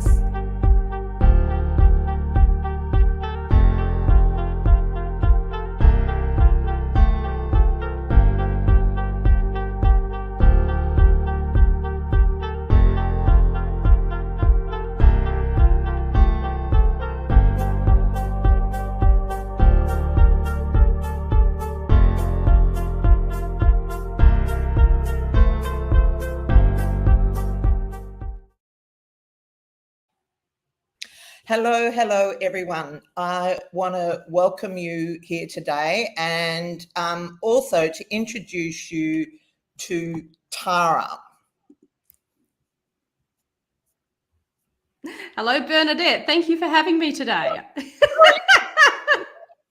us. Hello, everyone. I want to welcome you here today and also to introduce you to Tara. Hello, Bernadette. Thank you for having me today.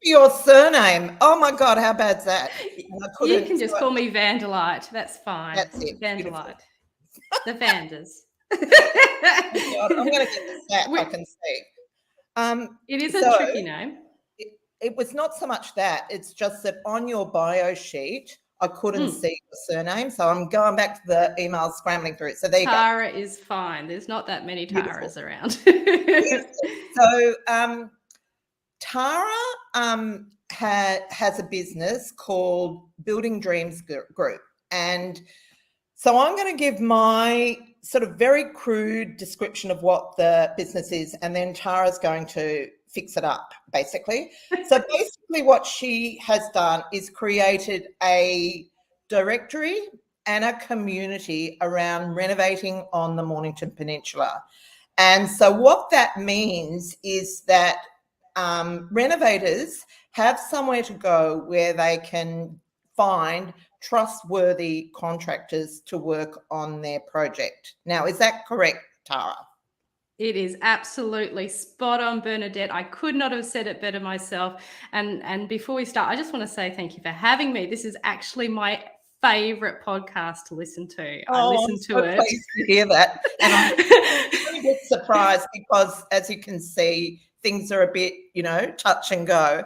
Your surname. Oh, my God, how bad's that? You can just call me Vandeligt. That's fine. That's it. Vandeligt. The Vanders. Oh, God, I'm going to get the stat I can see. It is a tricky name. It was not so much that. It's just that on your bio sheet, I couldn't see the surname. So I'm going back to the email, scrambling through it. So there you go. Tara is fine. There's not that many Taras around. So Tara has a business called Building Dreams Group. And so I'm going to give my sort of very crude description of what the business is, and then Tara's going to fix it up, basically. So basically what she has done is created a directory and a community around renovating on the Mornington Peninsula. And so what that means is that renovators have somewhere to go where they can find trustworthy contractors to work on their project. Now, is that correct, Tara? It is absolutely spot on, Bernadette. I could not have said it better myself. And before we start, I just want to say thank you for having me. This is actually my favorite podcast to listen to. I listen to it. Pleased to hear that. And I'm a bit surprised because, as you can see, things are a bit, touch and go.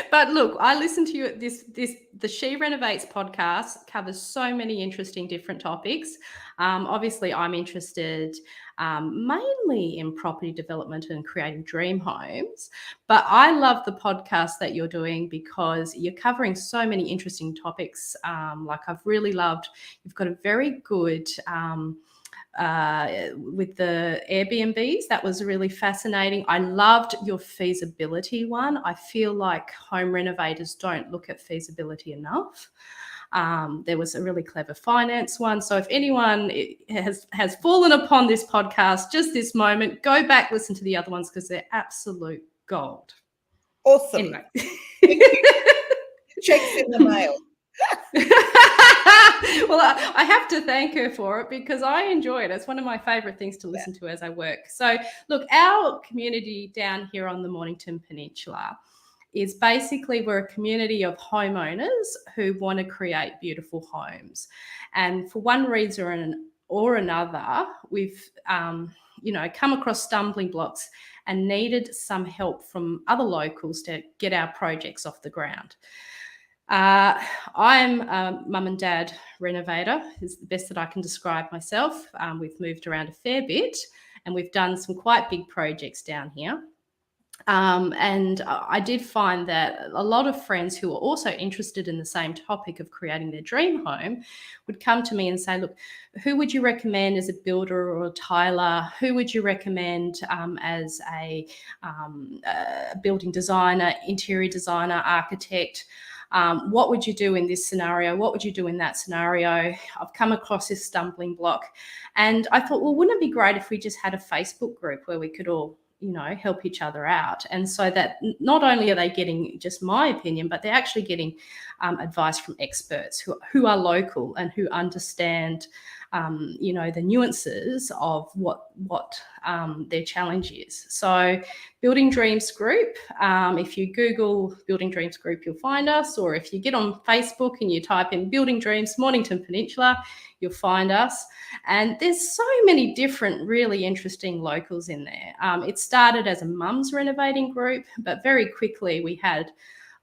But look, I listen to you. The She Renovates podcast covers so many interesting different topics. Obviously, I'm interested mainly in property development and creating dream homes. But I love the podcast that you're doing because you're covering so many interesting topics. Like I've really loved. You've got a very good. With the Airbnbs, that was really fascinating. I loved your feasibility one. I feel like home renovators don't look at feasibility enough. There was a really clever finance one. So if anyone has fallen upon this podcast just this moment, go back, listen to the other ones because they're absolute gold. Awesome. Anyway. Checks in the mail. Well, I have to thank her for it because I enjoy it. It's one of my favorite things to listen to as I work. So look, our community down here on the Mornington Peninsula is basically we're a community of homeowners who want to create beautiful homes. And for one reason or another, we've come across stumbling blocks and needed some help from other locals to get our projects off the ground. I'm a mum and dad renovator, is the best that I can describe myself. We've moved around a fair bit and we've done some quite big projects down here. And I did find that a lot of friends who are also interested in the same topic of creating their dream home would come to me and say, look, who would you recommend as a builder or a tiler? Who would you recommend as a building designer, interior designer, architect? What would you do in this scenario? What would you do in that scenario? I've come across this stumbling block. And I thought, well, wouldn't it be great if we just had a Facebook group where we could all, help each other out? And so that not only are they getting just my opinion, but they're actually getting advice from experts who are local and who understand the nuances of what their challenge is. So Building Dreams Group, if you Google Building Dreams Group, you'll find us. Or if you get on Facebook and you type in Building Dreams Mornington Peninsula, you'll find us. And there's so many different really interesting locals in there. It started as a mums renovating group, but very quickly we had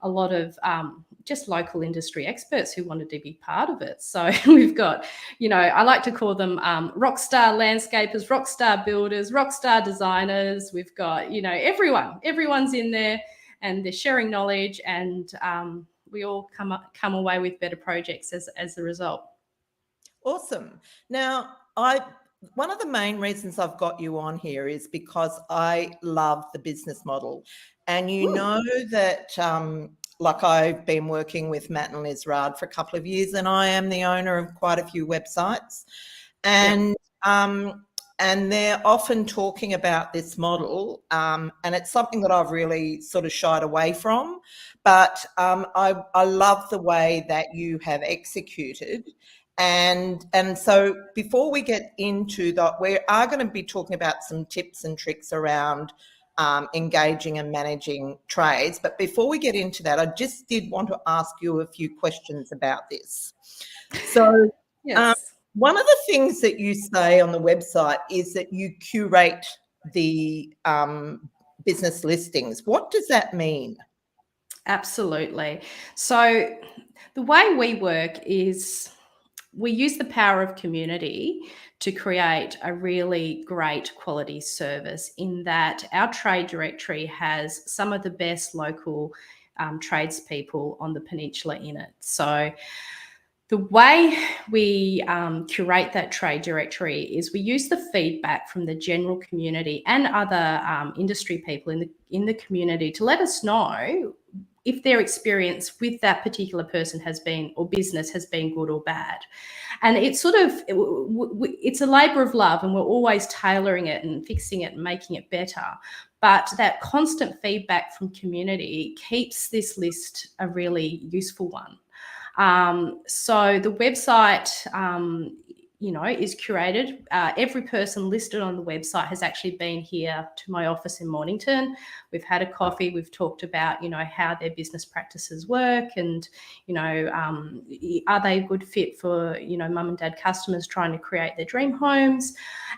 a lot of just local industry experts who wanted to be part of it. So we've got, I like to call them rockstar landscapers, rockstar builders, rockstar designers. We've got, everyone's in there, and they're sharing knowledge, and we all come away with better projects as a result. Awesome. Now, one of the main reasons I've got you on here is because I love the business model. And you know that, like, I've been working with Matt and Liz Rard for a couple of years, and I am the owner of quite a few websites. And and they're often talking about this model, and it's something that I've really sort of shied away from. But I love the way that you have executed. And so before we get into that, we are going to be talking about some tips and tricks around engaging and managing trades. But before we get into that, I just did want to ask you a few questions about this. So Yes. One of the things that you say on the website is that you curate the business listings. What does that mean? Absolutely. So the way we work is we use the power of community to create a really great quality service, in that our trade directory has some of the best local tradespeople on the peninsula in it. So the way we curate that trade directory is we use the feedback from the general community and other industry people in the community to let us know if their experience with that particular person has been, or business has been, good or bad. And it's sort of, it's a labour of love, and we're always tailoring it and fixing it and making it better. But that constant feedback from community keeps this list a really useful one. So the website, is curated. Every person listed on the website has actually been here to my office in Mornington. We've had a coffee. We've talked about, how their business practices work, and, are they a good fit for, mum and dad customers trying to create their dream homes.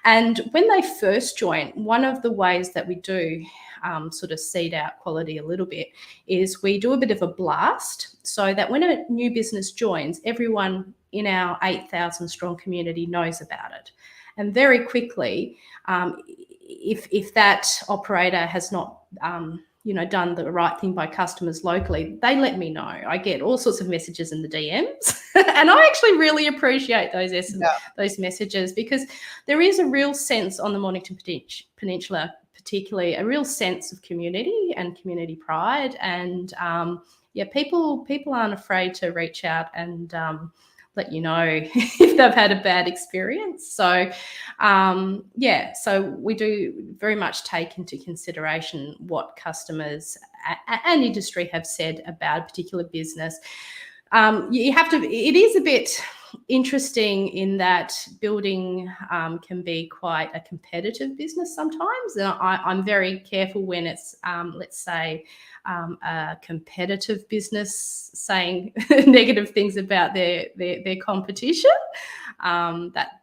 And when they first join, one of the ways that we do sort of seed out quality a little bit is we do a bit of a blast, so that when a new business joins, everyone in our 8,000 strong community knows about it. And very quickly, if that operator has not done the right thing by customers locally, they let me know. I get all sorts of messages in the DMs and I actually really appreciate those messages, because there is a real sense on the Mornington Peninsula, particularly a real sense of community and community pride. And people aren't afraid to reach out and let you know if they've had a bad experience. So so we do very much take into consideration what customers and industry have said about a particular business. It is a bit interesting in that building can be quite a competitive business sometimes, and I'm very careful when it's let's say a competitive business saying negative things about their competition. That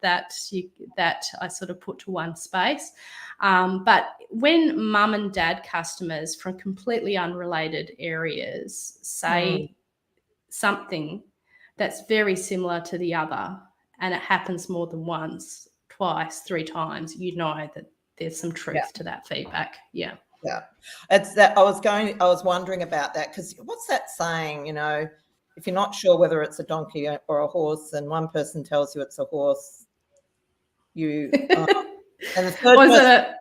I sort of put to one space. But when mum and dad customers from completely unrelated areas say something that's very similar to the other, and it happens more than once, twice, 3 times, that there's some truth to that feedback. Yeah. It's that I was wondering about that, because what's that saying, if you're not sure whether it's a donkey or a horse, and one person tells you it's a horse, you and the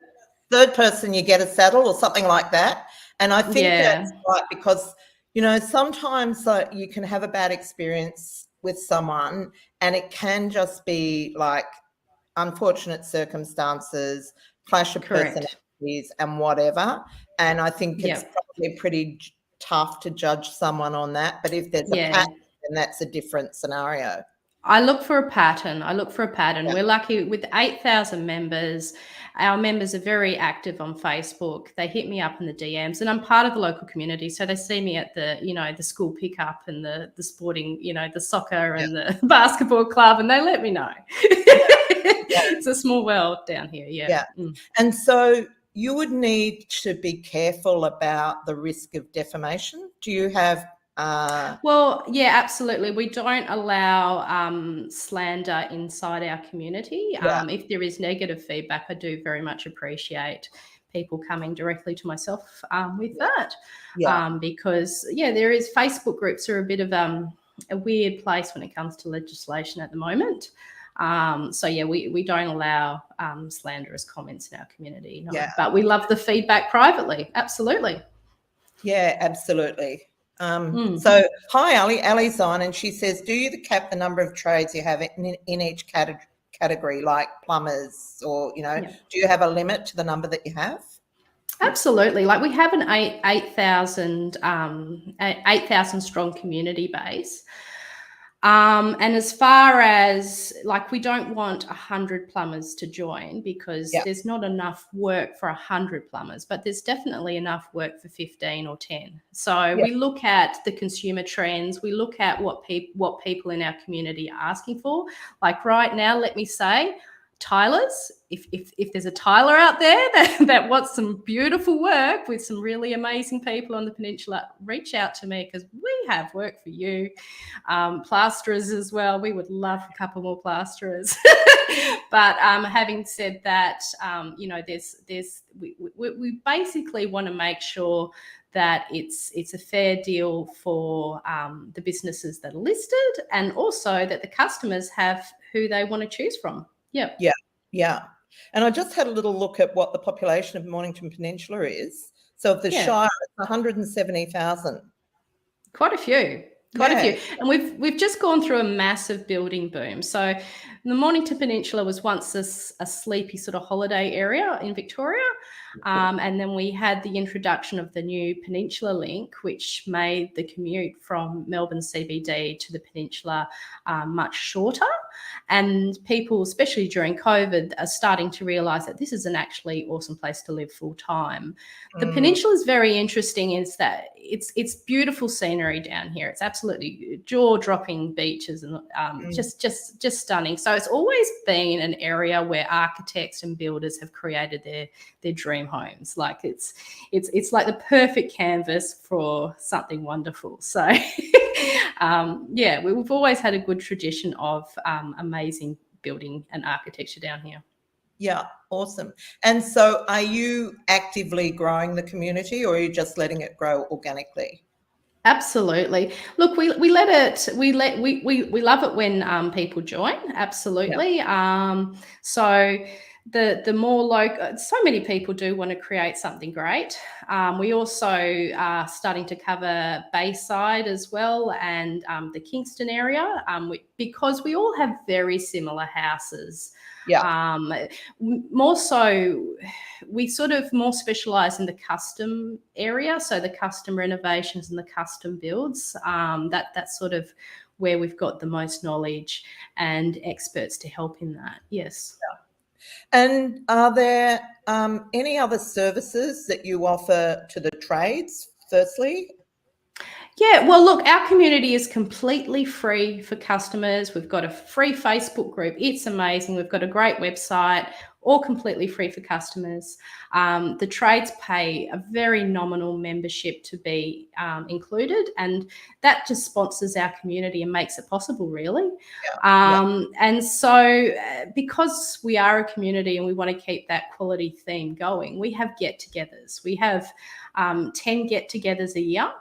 third person you get a saddle or something like that. And I think that's right, because sometimes you can have a bad experience with someone, and it can just be like unfortunate circumstances, clash of personalities and whatever. And I think it's probably pretty tough to judge someone on that. But if there's a pattern, then that's a different scenario. I look for a pattern. Yeah. We're lucky with 8,000 members. Our members are very active on Facebook. They hit me up in the DMs, and I'm part of the local community. So they see me at the, the school pickup and the sporting, the soccer and the basketball club, and they let me know. It's a small world down here. Yeah. And so you would need to be careful about the risk of defamation. Do you have Well, yeah, absolutely. We don't allow slander inside our community. yeah, If there is negative feedback, I do very much appreciate people coming directly to myself with that. yeah, Because, yeah, there is Facebook groups are a bit of a weird place when it comes to legislation at the moment. So, yeah, we don't allow slanderous comments in our community, no. yeah, But we love the feedback privately. Absolutely. yeah, absolutely. Mm. So hi, Ali. Ali's on, and she says, "Do you cap the number of trades you have in each category, like plumbers, or Yeah. do you have a limit to the number that you have?" Absolutely. Like we have an 8,000 strong community base. And as far as like, we don't want 100 plumbers to join because Yeah, there's not enough work for 100 plumbers, but there's definitely enough work for 15 or 10. So yeah, we look at the consumer trends. We look at what people in our community are asking for. Like right now, let me say, tilers, if there's a tiler out there that wants some beautiful work with some really amazing people on the peninsula, reach out to me because we have work for you. Plasterers as well, we would love a couple more plasterers. But having said that, we basically want to make sure that it's a fair deal for the businesses that are listed, and also that the customers have who they want to choose from. Yeah. yeah, yeah. And I just had a little look at what the population of Mornington Peninsula is. So of the Yeah. Shire, it's 170,000. Quite a few. Quite a Yeah, few. And we've just gone through a massive building boom. So the Mornington Peninsula was once a sleepy sort of holiday area in Victoria. And then we had the introduction of the new Peninsula Link, which made the commute from Melbourne CBD to the Peninsula much shorter. And people, especially during COVID, are starting to realise that this is an actually awesome place to live full time. The peninsula is very interesting. Is that it's beautiful scenery down here. It's absolutely jaw-dropping beaches and just stunning. So it's always been an area where architects and builders have created their dream homes. Like it's like the perfect canvas for something wonderful. So yeah, we've always had a good tradition of amazing building and architecture down here. Yeah, awesome. And so are you actively growing the community, or are you just letting it grow organically? Absolutely. Look, we love it when people join. Absolutely. So the more local, so many people do want to create something great. We also are starting to cover Bayside as well, and the Kingston area, because we all have very similar houses. Yeah. More so, we sort of more specialize in the custom area, so the custom renovations and the custom builds. That's sort of where we've got the most knowledge and experts to help in that. Yes. And are there any other services that you offer to the trades, firstly? Yeah, well, look, our community is completely free for customers. We've got a free Facebook group. It's amazing. We've got a great website, all completely free for customers. The trades pay a very nominal membership to be included, and that just sponsors our community and makes it possible, really. And so because we are a community and we want to keep that quality theme going, we have get-togethers. We have 10 get-togethers a year.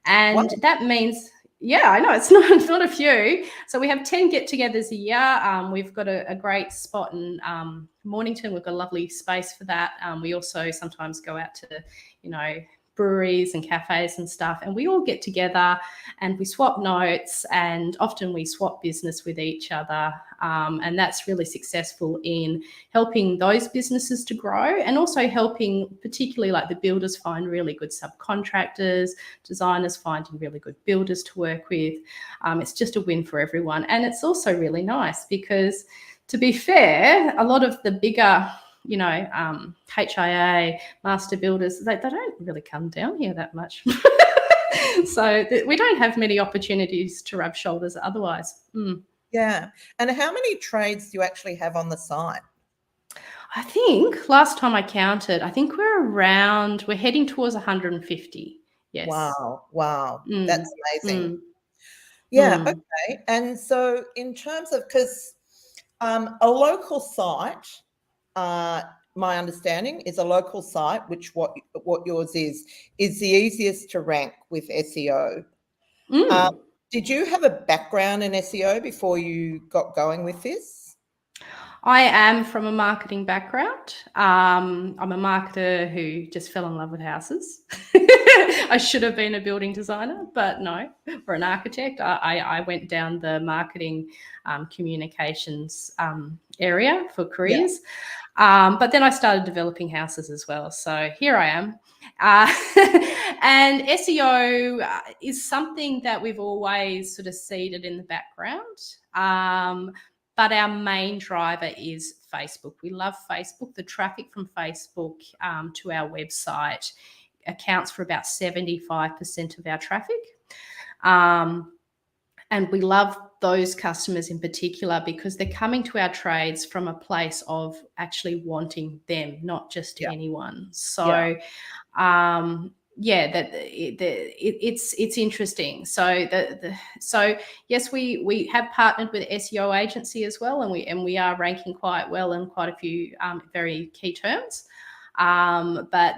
And that means, yeah, I know it's not a few. So we have 10 get-togethers a year. We've got a great spot in Mornington. We've got a lovely space for that. We also sometimes go out to, breweries and cafes and stuff, and we all get together and we swap notes, and often we swap business with each other, and that's really successful in helping those businesses to grow, and also helping particularly like the builders find really good subcontractors, designers finding really good builders to work with. It's just a win for everyone, and it's also really nice because, to be fair, a lot of the bigger HIA, master builders, they don't really come down here that much. So we don't have many opportunities to rub shoulders otherwise. Yeah. And how many trades do you actually have on the site? I think last time I counted, I think we're heading towards 150. Yes. Wow. That's amazing. Mm, Yeah, mm. okay. And so in terms of, because a local site, my understanding is a local site, which what yours is the easiest to rank with SEO. Um, Mm. did you have a background in SEO before you got going with this? I am from a marketing background. I'm a marketer who just fell in love with houses. I should have been a building designer, but no, for an architect. I went down the marketing communications area for Yeah, careers. But then I started developing houses as well. So here I am. And SEO is something that we've always sort of seeded in the background. But our main driver is Facebook. We love Facebook. The traffic from Facebook to our website accounts for about 75% of our traffic. And we love those customers in particular because they're coming to our trades from a place of actually wanting them, not just yeah, anyone. yeah, So, it's interesting. So yes, we have partnered with SEO agency as well, and we are ranking quite well in quite a few very key terms. But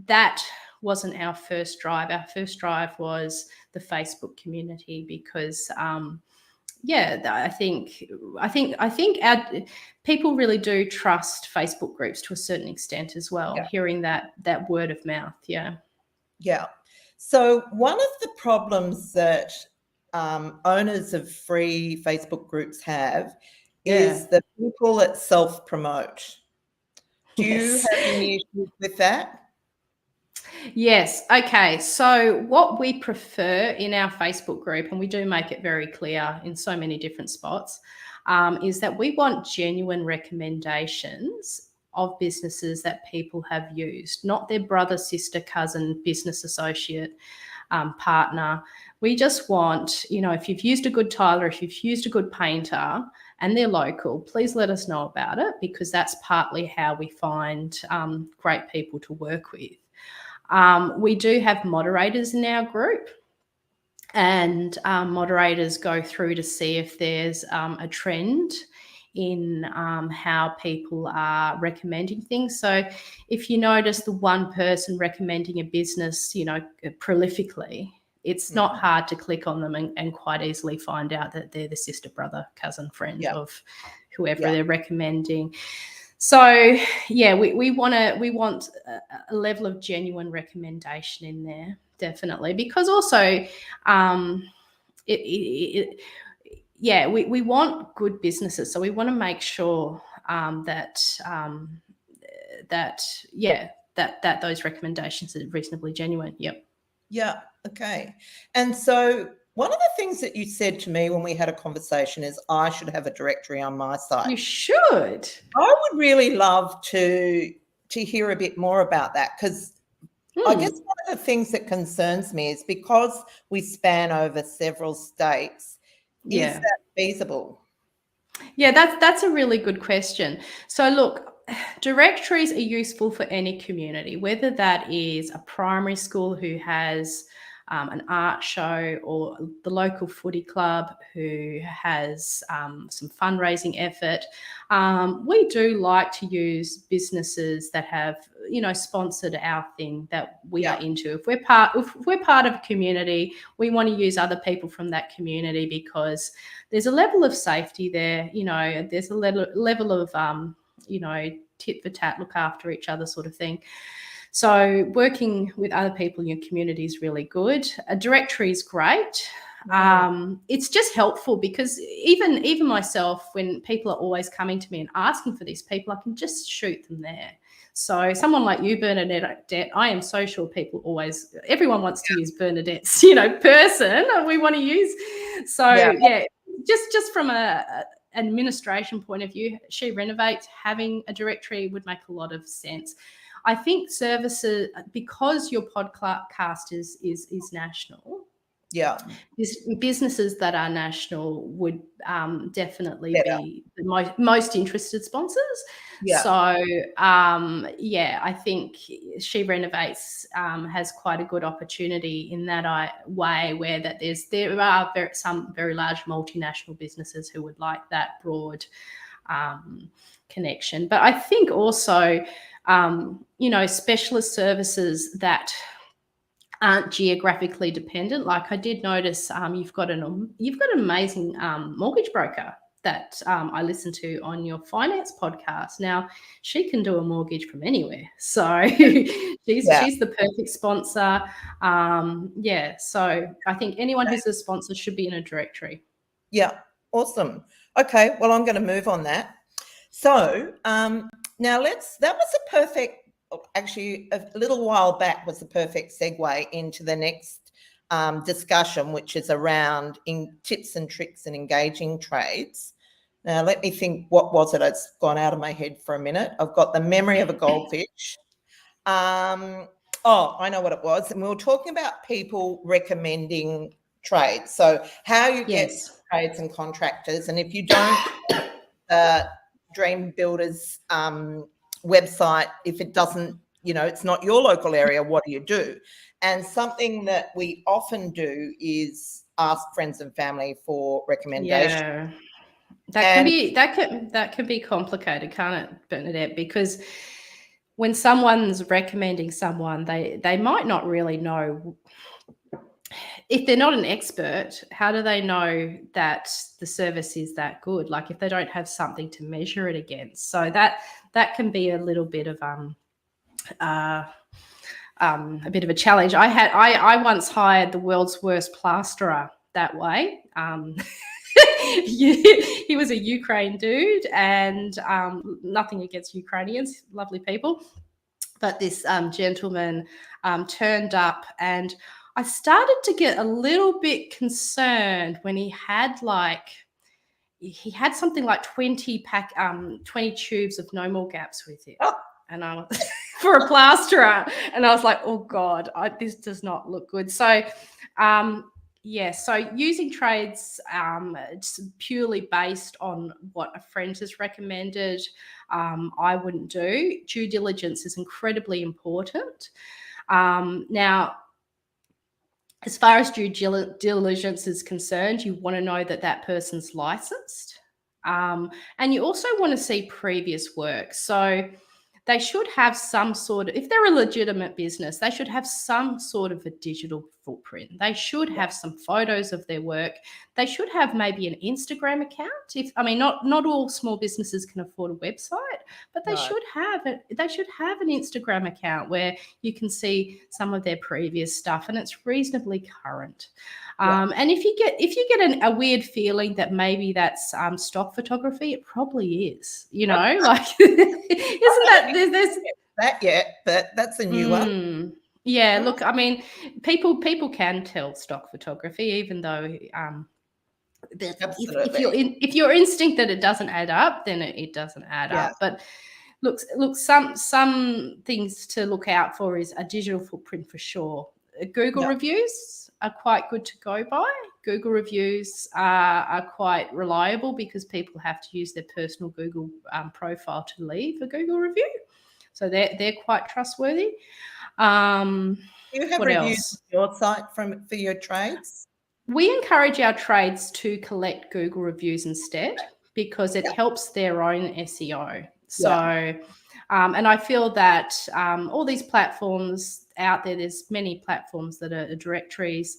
that wasn't our first drive. Our first drive was the Facebook community because I think our people really do trust Facebook groups to a certain extent as well, yeah, hearing that word of mouth. Yeah. yeah. So one of the problems that owners of free Facebook groups have Yeah. is the people that self-promote. Do you Yes. have any issues with that? Yes. Okay. So, what we prefer in our Facebook group, and we do make it very clear in so many different spots, is that we want genuine recommendations of businesses that people have used, not their brother, sister, cousin, business associate, partner. We just want, if you've used a good tiler, if you've used a good painter, and they're local, please let us know about it because that's partly how we find great people to work with. We do have moderators in our group, and moderators go through to see if there's a trend in how people are recommending things. So if you notice the one person recommending a business, prolifically, it's not hard to click on them and quite easily find out that they're the sister, brother, cousin, friend Yeah, of whoever yeah, they're recommending. So yeah, we want a level of genuine recommendation in there, definitely, because also we want good businesses, so we want to make sure that those recommendations are reasonably genuine. Yep. yeah. Okay. And so one of the things that you said to me when we had a conversation is I should have a directory on my site. You should. I would really love to hear a bit more about that because I guess one of the things that concerns me is because we span over several states, is Yeah. that feasible? Yeah, that's a really good question. So look, directories are useful for any community, whether that is a primary school who has an art show or the local footy club who has some fundraising effort. We do like to use businesses that have, sponsored our thing that we Yeah, are into. If we're part of a community, we want to use other people from that community because there's a level of safety there. There's a level of tit for tat, look after each other sort of thing. So working with other people in your community is really good. A directory is great. It's just helpful because even myself, when people are always coming to me and asking for these people, I can just shoot them there. So someone like you, Bernadette, I am so sure everyone wants to use Bernadette's, person we want to use. So yeah, yeah, just from a administration point of view, She Renovates, having a directory would make a lot of sense. I think services, because your podcast is national, yeah. businesses that are national would definitely Better. be the most interested sponsors. Yeah. So, yeah, I think She Renovates has quite a good opportunity in that way, where that there are some very large multinational businesses who would like that broad connection. But I think also, specialist services that aren't geographically dependent. Like I did notice, you've got an amazing mortgage broker that I listened to on your finance podcast. Now she can do a mortgage from anywhere, so she's the perfect sponsor. Yeah, so I think anyone who's a sponsor should be in a directory. Yeah, awesome. Okay, well, I'm going to move on that. So now that was a perfect, actually a little while back was the perfect segue into the next discussion, which is around tips and tricks in engaging trades. Now, let me think, what was it? It's gone out of my head for a minute. I've got the memory of a goldfish. I know what it was. And we were talking about people recommending trades. So how you get trades and contractors. And if you don't, Dream Builders website, if it doesn't, it's not your local area, what do you do? And something that we often do is ask friends and family for recommendations. Yeah. That can be complicated, can't it, Bernadette? Because when someone's recommending someone, they might not really know. If they're not an expert, how do they know that the service is that good? Like if they don't have something to measure it against. So that can be a little bit of a bit of a challenge. I once hired the world's worst plasterer that way. He was a Ukraine dude, and nothing against Ukrainians, lovely people. But this gentleman turned up, and I started to get a little bit concerned when he had something like 20 tubes of No More Gaps with him. Oh. And I was for a plasterer, and I was like, oh God, this does not look good. So so using trades it's purely based on what a friend has recommended, I wouldn't do. Due diligence is incredibly important. Now, as far as due diligence is concerned, you want to know that person's licensed. And you also want to see previous work. So they should have some sort of, if they're a legitimate business, they should have some sort of a digital footprint. They should have some photos of their work. They should have maybe an Instagram account. Not all small businesses can afford a website, but they should have an Instagram account where you can see some of their previous stuff, and it's reasonably current. And if you get a weird feeling that maybe that's stock photography, it probably is. Isn't that there's that yet? But that's a new one. Yeah, look, people can tell stock photography, even though if your instinct that it doesn't add up, then it doesn't add up. But look, some things to look out for is a digital footprint for sure. Google reviews are quite good to go by. Google reviews are quite reliable because people have to use their personal Google profile to leave a Google review. So they're quite trustworthy. Do you have reviews on your site for your trades? We encourage our trades to collect Google reviews instead because it helps their own SEO. So, and I feel that all these platforms out there's many platforms that are directories.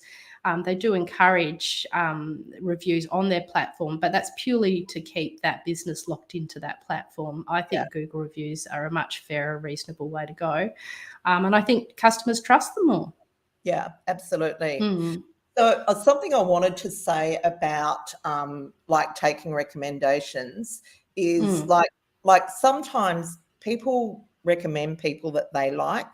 They do encourage reviews on their platform, but that's purely to keep that business locked into that platform. I think Google reviews are a much fairer, reasonable way to go. And I think customers trust them more. Yeah, absolutely. So something I wanted to say about taking recommendations is like sometimes people recommend people that they like.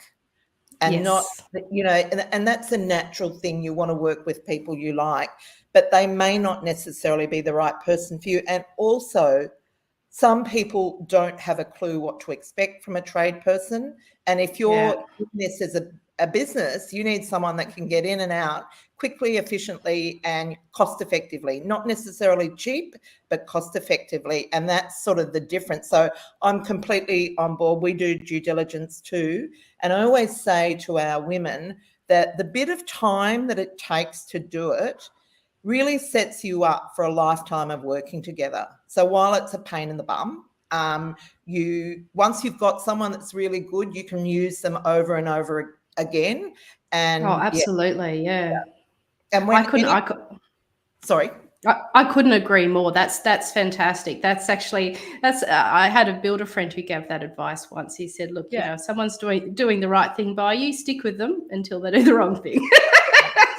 And not, and that's a natural thing. You want to work with people you like, but they may not necessarily be the right person for you. And also, some people don't have a clue what to expect from a trade person. And if your business is a business, you need someone that can get in and out quickly, efficiently, and cost effectively. Not necessarily cheap, but cost effectively. And that's sort of the difference. So I'm completely on board. We do due diligence too. And I always say to our women that the bit of time that it takes to do it really sets you up for a lifetime of working together. So while it's a pain in the bum, once you've got someone that's really good, you can use them over and over again. And absolutely, yeah. And when sorry. I couldn't agree more. That's fantastic. I had a builder friend who gave that advice once. He said, look, you know, if someone's doing the right thing by you, stick with them until they do the wrong thing.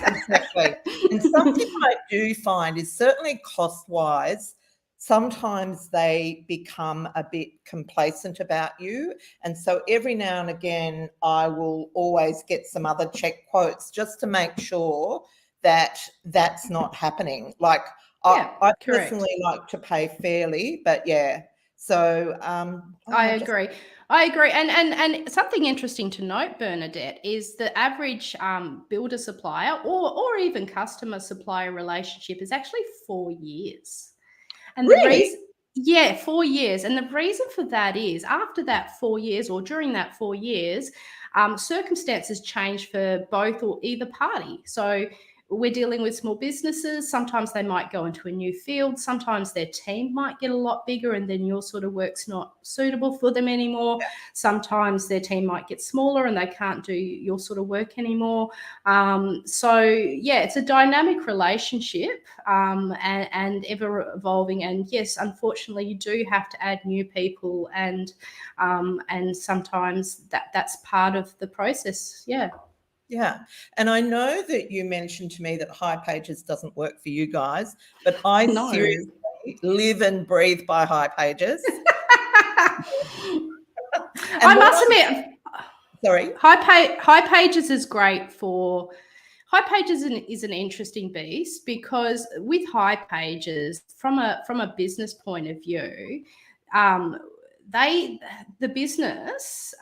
Exactly. And something I do find is certainly cost-wise, sometimes they become a bit complacent about you. And so every now and again, I will always get some other check quotes just to make sure that that's not happening. Like I personally like to pay fairly, but yeah. So I agree. And something interesting to note, Bernadette, is the average builder supplier or even customer supplier relationship is actually 4 years. And really? 4 years. And the reason for that is after that 4 years or during that 4 years, circumstances change for both or either party. So we're dealing with small businesses. Sometimes they might go into a new field. Sometimes their team might get a lot bigger and then your sort of work's not suitable for them anymore. Yeah. Sometimes their team might get smaller and they can't do your sort of work anymore. So, yeah, it's a dynamic relationship and ever evolving. And yes, unfortunately, you do have to add new people and sometimes that's part of the process. Yeah. Yeah. And I know that you mentioned to me that High Pages doesn't work for you guys, but I seriously live and breathe by High Pages. I must admit, sorry. High Pages is great for High Pages is an interesting beast because with High Pages, from a business point of view, the business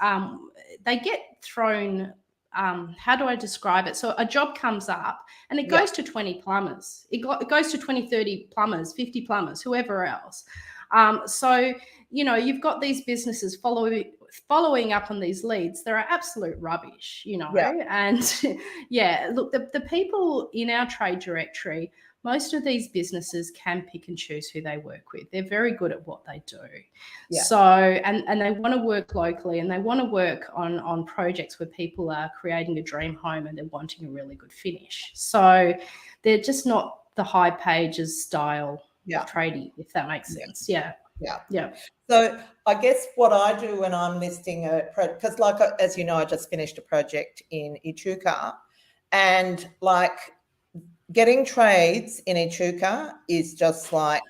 they get thrown. How do I describe it? So a job comes up and it goes to 20 plumbers. It goes to 20, 30 plumbers, 50 plumbers, whoever else. So, you know, you've got these businesses following up on these leads. They're absolute rubbish, you know. Yeah. And yeah, look, the people in our trade directory, most of these businesses can pick and choose who they work with. They're very good at what they do. Yeah. So, and they want to work locally and they want to work on projects where people are creating a dream home and they're wanting a really good finish. So they're just not the High Pages style tradie, if that makes sense. Yeah. Yeah. Yeah. So I guess what I do when I'm listing because like, as you know, I just finished a project in Echuca and like, getting trades in Echuca is just like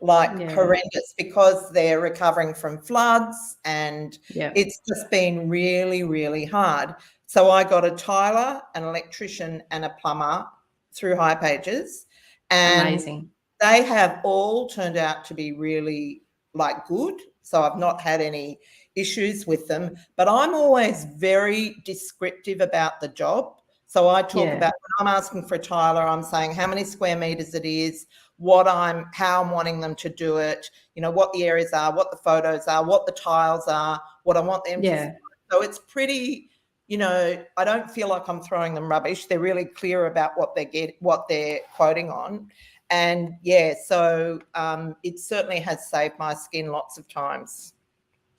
horrendous because they're recovering from floods and it's just been really, really hard. So I got a tiler, an electrician and a plumber through High Pages. And amazing. They have all turned out to be really like good. So I've not had any issues with them, but I'm always very descriptive about the job. So I talk about when I'm asking for a tiler, I'm saying how many square meters it is, how I'm wanting them to do it, you know, what the areas are, what the photos are, what the tiles are, what I want them to. So it's pretty, you know, I don't feel like I'm throwing them rubbish. They're really clear about what they're quoting on. And so it certainly has saved my skin lots of times.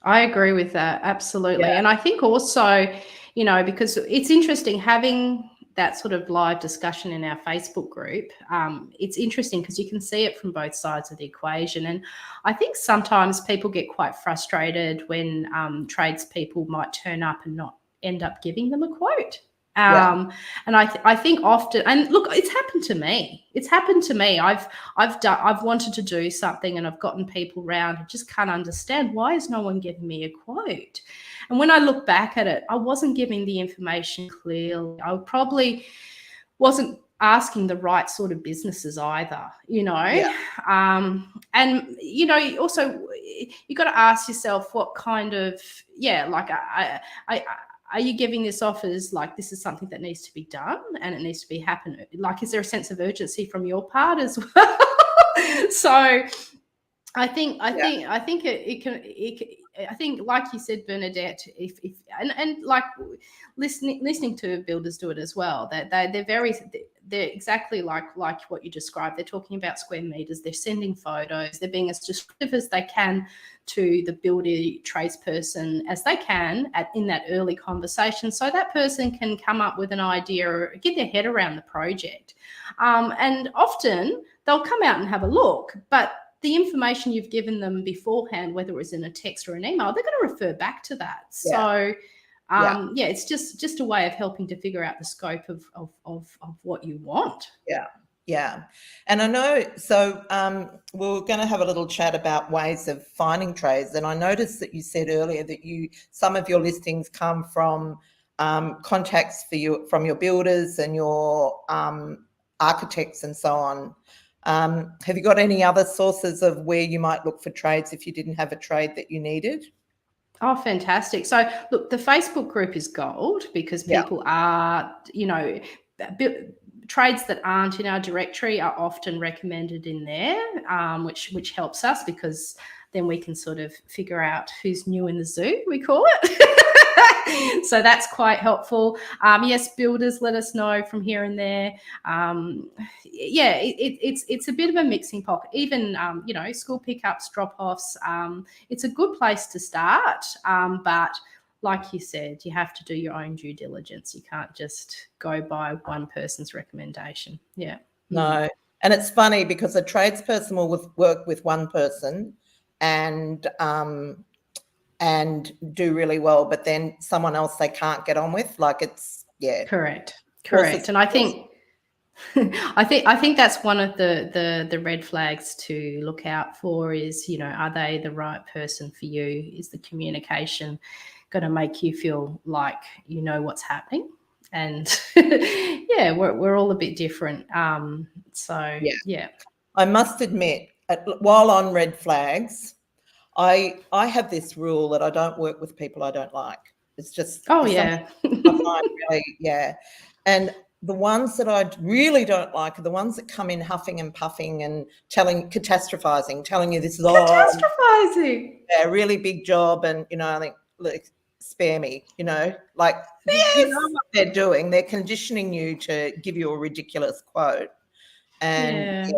I agree with that. Absolutely. Yeah. And I think also, you know, because it's interesting having that sort of live discussion in our Facebook group. It's interesting because you can see it from both sides of the equation. And I think sometimes people get quite frustrated when tradespeople might turn up and not end up giving them a quote. And I think often, and look, it's happened to me. I've wanted to do something and I've gotten people round who just can't understand why is no one giving me a quote. And when I look back at it, I wasn't giving the information clearly. I probably wasn't asking the right sort of businesses either, you know. And you know, also you got to ask yourself what kind of like are you giving this off as like this is something that needs to be done and it needs to be happen? Like, is there a sense of urgency from your part as well? So I think like you said, Bernadette, if and like listening to builders do it as well, that they're exactly like what you described. They're talking about square meters, they're sending photos, they're being as descriptive as they can to the builder tradesperson as they can in that early conversation, so that person can come up with an idea or get their head around the project. And often they'll come out and have a look, but the information you've given them beforehand, whether it was in a text or an email, they're going to refer back to that. So, it's just a way of helping to figure out the scope of what you want. Yeah. And I know, so we're going to have a little chat about ways of finding trades. And I noticed that you said earlier that some of your listings come from contacts from your builders and your architects and so on. Have you got any other sources of where you might look for trades if you didn't have a trade that you needed? Oh, fantastic. So look, the Facebook group is gold because people are, trades that aren't in our directory are often recommended in there, which helps us because then we can sort of figure out who's new in the zoo, we call it. So that's quite helpful. Yes, builders let us know from here and there. It's a bit of a mixing pot. Even school pickups, drop-offs. It's a good place to start, but like you said, you have to do your own due diligence. You can't just go by one person's recommendation. Yeah. No. And it's funny because a tradesperson will work with one person and do really well, but then someone else they can't get on with. Like correct. And I think I think that's one of the red flags to look out for is, are they the right person for you? Is the communication going to make you feel like you know what's happening? And we're all a bit different. I must admit, while on red flags, I have this rule that I don't work with people I don't like. It's just I find really, and the ones that I really don't like are the ones that come in huffing and puffing and catastrophizing, telling you this is catastrophizing. Really big job, and I think, look, spare me, you know what they're doing. They're conditioning you to give you a ridiculous quote. And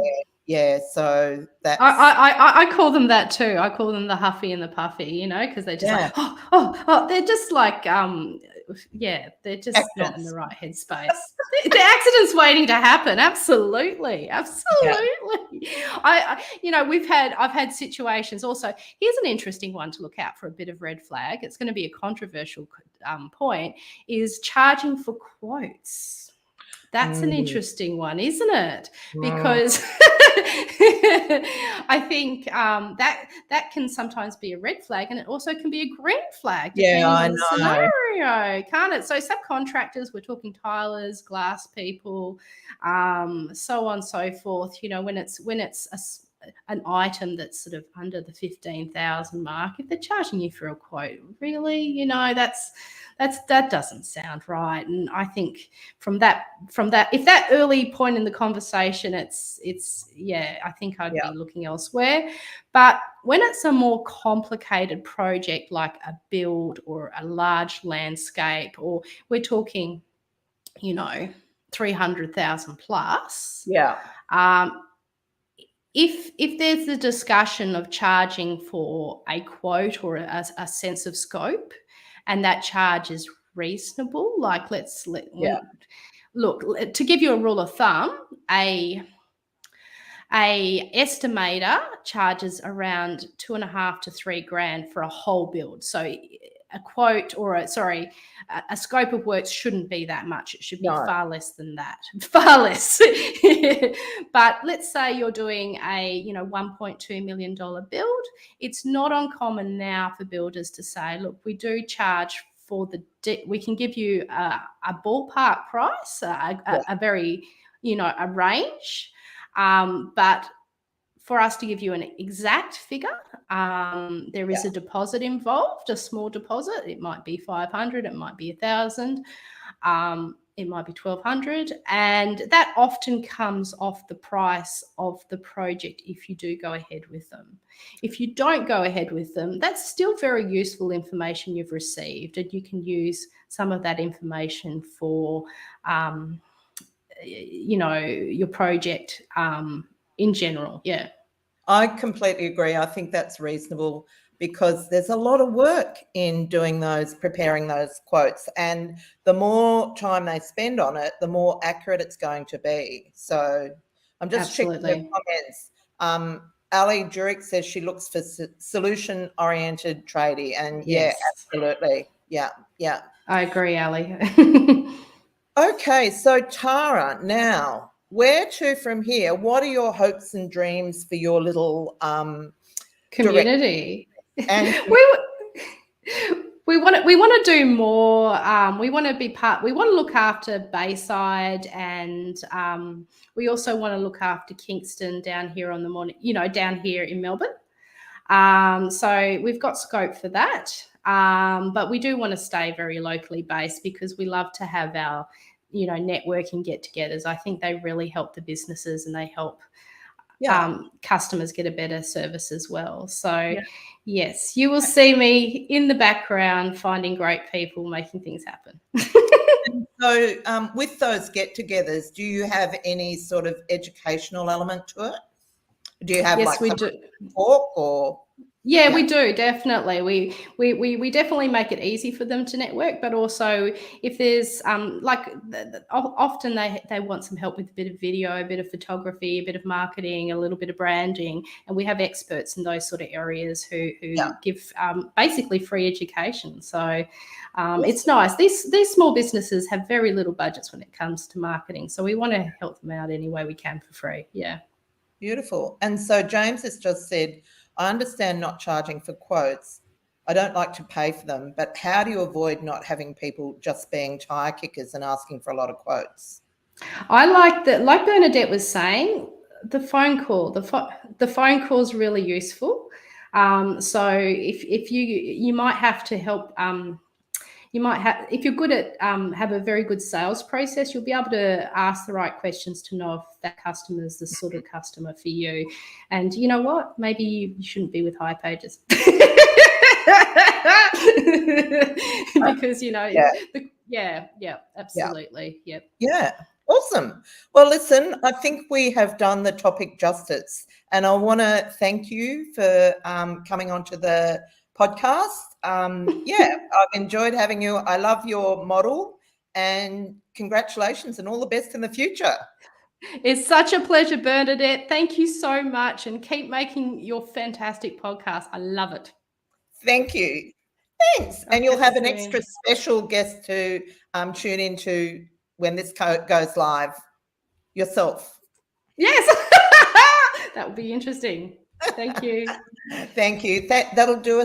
so that's I call them that too. I call them the huffy and the puffy, because they're just like they're just like they're just accidents. Not in the right headspace. The accident's waiting to happen. Absolutely. I've had situations also. Here's an interesting one to look out for, a bit of red flag. It's going to be a controversial point, is charging for quotes. That's an interesting one, isn't it? Because I think that can sometimes be a red flag, and it also can be a green flag depending on the scenario, can't it? So subcontractors, we're talking tilers, glass people, so on and so forth. When it's an item that's sort of under the 15,000 mark, if they're charging you for a quote, really, that doesn't sound right. And I think from that, if that early point in the conversation, I think I'd be looking elsewhere. But when it's a more complicated project like a build or a large landscape, or we're talking, 300,000 plus. If there's a discussion of charging for a quote or a sense of scope, and that charge is reasonable, like look, to give you a rule of thumb, a estimator charges around $2,500 to $3,000 for a whole build. So a quote or a scope of works shouldn't be that much. It should be far less than that. Far less. But let's say you're doing a $1.2 million build. It's not uncommon now for builders to say, look, we do charge for we can give you a ballpark price, a very, a range. But for us to give you an exact figure, there is a deposit involved, a small deposit. It might be 500, it might be 1,000, it might be 1,200, and that often comes off the price of the project if you do go ahead with them. If you don't go ahead with them, that's still very useful information you've received, and you can use some of that information for your project in general. Yeah, I completely agree. I think that's reasonable because there's a lot of work in preparing those quotes, and the more time they spend on it, the more accurate it's going to be. So I'm just checking the comments. Ali Jurek says she looks for solution-oriented tradie, and yes, absolutely. Yeah. I agree, Ali. Okay, so Tara, now where to from here? What are your hopes and dreams for your little community? And we want to do more. We want to be part. We want to look after Bayside, and we also want to look after Kingston down here on the morning. Down here in Melbourne. So we've got scope for that. But we do want to stay very locally based because we love to have our, networking get-togethers. I think they really help the businesses and they help customers get a better service as well. So yes, you will see me in the background finding great people making things happen. So with those get-togethers, do you have any sort of educational element to it? Do you have we do. Talk or? Yeah, we do, definitely. We definitely make it easy for them to network, but also if there's often they want some help with a bit of video, a bit of photography, a bit of marketing, a little bit of branding, and we have experts in those sort of areas who give basically free education. So it's nice. These small businesses have very little budgets when it comes to marketing, so we want to help them out any way we can for free. Yeah. Beautiful. And so James has just said, I understand not charging for quotes. I don't like to pay for them, but how do you avoid not having people just being tire kickers and asking for a lot of quotes? I like that, like Bernadette was saying, the phone call. The phone call is really useful. So if you might have to help. If you're good at have a very good sales process, you'll be able to ask the right questions to know if that customer is the sort of customer for you. And you know what? Maybe you shouldn't be with High Pages. Because absolutely. Yep. Yeah. Awesome. Well, listen, I think we have done the topic justice, and I want to thank you for coming onto the podcast. I've enjoyed having you. I love your model, and congratulations and all the best in the future. It's such a pleasure, Bernadette. Thank you so much, and keep making your fantastic podcast. I love it. Thank you. Thanks. And you'll have an extra special guest to tune into when this goes live yourself. Yes. That would be interesting. Thank you. Thank you. That'll do us.